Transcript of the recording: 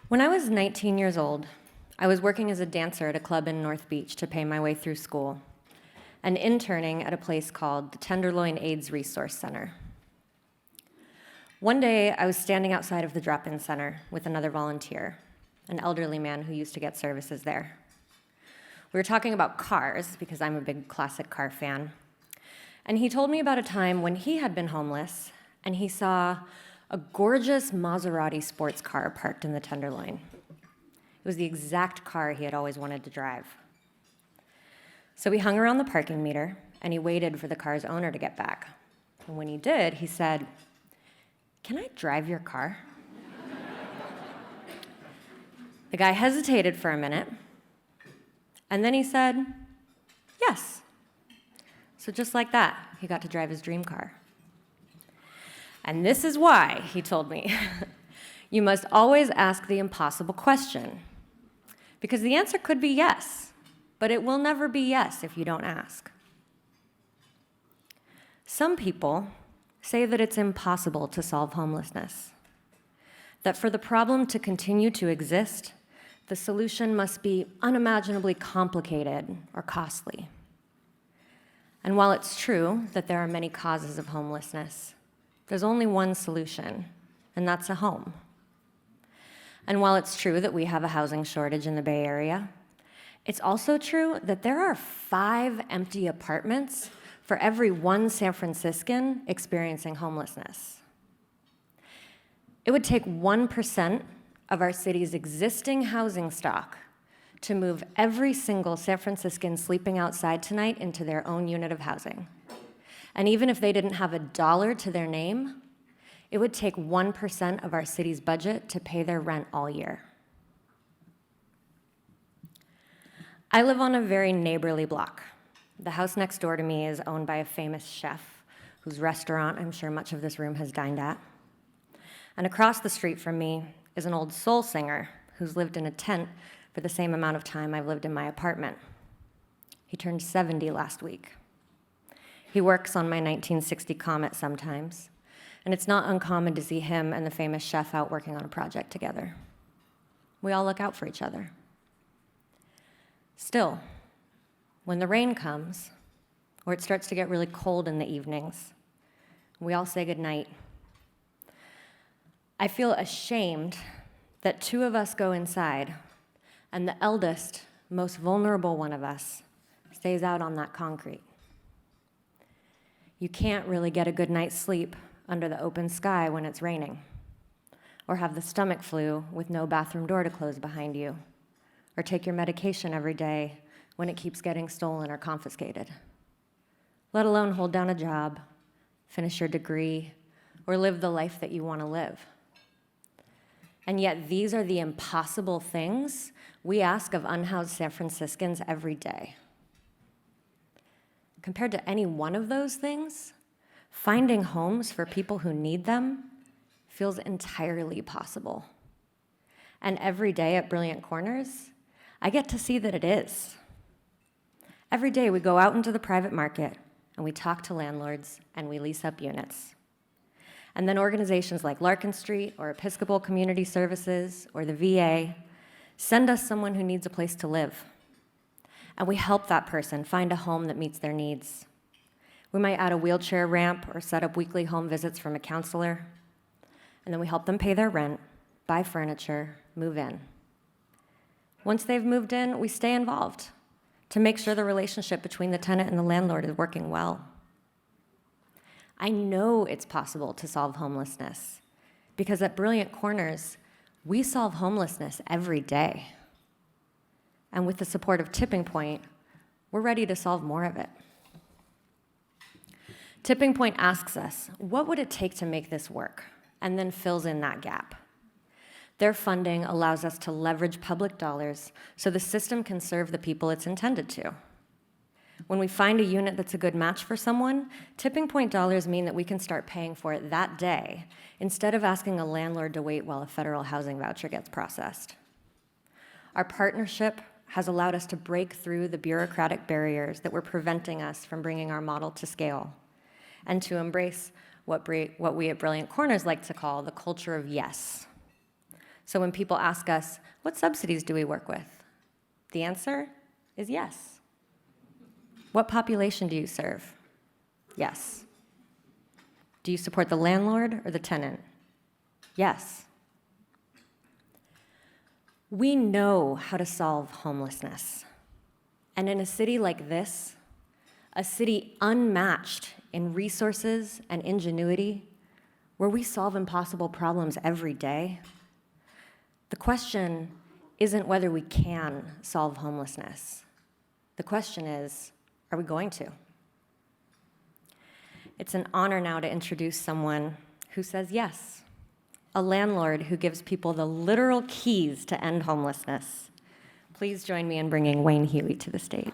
When I was 19 years old, I was working as a dancer at a club in North Beach to pay my way through school, and interning at a place called the Tenderloin AIDS Resource Center. One day, I was standing outside of the drop-in center with another volunteer, an elderly man who used to get services there. We were talking about cars, because I'm a big classic car fan, and he told me about a time when he had been homeless, and he saw a gorgeous Maserati sports car parked in the Tenderloin. It was the exact car he had always wanted to drive. So we hung around the parking meter, and he waited for the car's owner to get back. And when he did, he said, "Can I drive your car?" The guy hesitated for a minute, and then he said, "Yes." So just like that, he got to drive his dream car. And this is why, he told me, you must always ask the impossible question. Because the answer could be yes, but it will never be yes if you don't ask. Some people say that it's impossible to solve homelessness, that for the problem to continue to exist, the solution must be unimaginably complicated or costly. And while it's true that there are many causes of homelessness, there's only one solution, and that's a home. And while it's true that we have a housing shortage in the Bay Area, it's also true that there are 5 empty apartments for every 1 San Franciscan experiencing homelessness. It would take 1% of our city's existing housing stock to move every single San Franciscan sleeping outside tonight into their own unit of housing. And even if they didn't have a dollar to their name, it would take 1% of our city's budget to pay their rent all year. I live on a very neighborly block. The house next door to me is owned by a famous chef whose restaurant I'm sure much of this room has dined at. And across the street from me is an old soul singer who's lived in a tent for the same amount of time I've lived in my apartment. He turned 70 last week. He works on my 1960 Comet sometimes, and it's not uncommon to see him and the famous chef out working on a project together. We all look out for each other. Still, when the rain comes, or it starts to get really cold in the evenings, we all say goodnight. I feel ashamed that 2 of us go inside, and the eldest, most vulnerable one of us stays out on that concrete. You can't really get a good night's sleep under the open sky when it's raining, or have the stomach flu with no bathroom door to close behind you, or take your medication every day when it keeps getting stolen or confiscated, let alone hold down a job, finish your degree, or live the life that you want to live. And yet these are the impossible things we ask of unhoused San Franciscans every day. Compared to any one of those things, finding homes for people who need them feels entirely possible. And every day at Brilliant Corners, I get to see that it is. Every day we go out into the private market and we talk to landlords and we lease up units. And then organizations like Larkin Street or Episcopal Community Services or the VA send us someone who needs a place to live. And we help that person find a home that meets their needs. We might add a wheelchair ramp or set up weekly home visits from a counselor. And then we help them pay their rent, buy furniture, move in. Once they've moved in, we stay involved to make sure the relationship between the tenant and the landlord is working well. I know it's possible to solve homelessness because at Brilliant Corners, we solve homelessness every day. And with the support of Tipping Point, we're ready to solve more of it. Tipping Point asks us, what would it take to make this work? And then fills in that gap. Their funding allows us to leverage public dollars so the system can serve the people it's intended to. When we find a unit that's a good match for someone, Tipping Point dollars mean that we can start paying for it that day instead of asking a landlord to wait while a federal housing voucher gets processed. Our partnership has allowed us to break through the bureaucratic barriers that were preventing us from bringing our model to scale and to embrace what we at Brilliant Corners like to call the culture of yes. So when people ask us, what subsidies do we work with? The answer is yes. What population do you serve? Yes. Do you support the landlord or the tenant? Yes. We know how to solve homelessness. And in a city like this, a city unmatched in resources and ingenuity, where we solve impossible problems every day, the question isn't whether we can solve homelessness. The question is, are we going to? It's an honor now to introduce someone who says yes, a landlord who gives people the literal keys to end homelessness. Please join me in bringing Wayne Huey to the stage.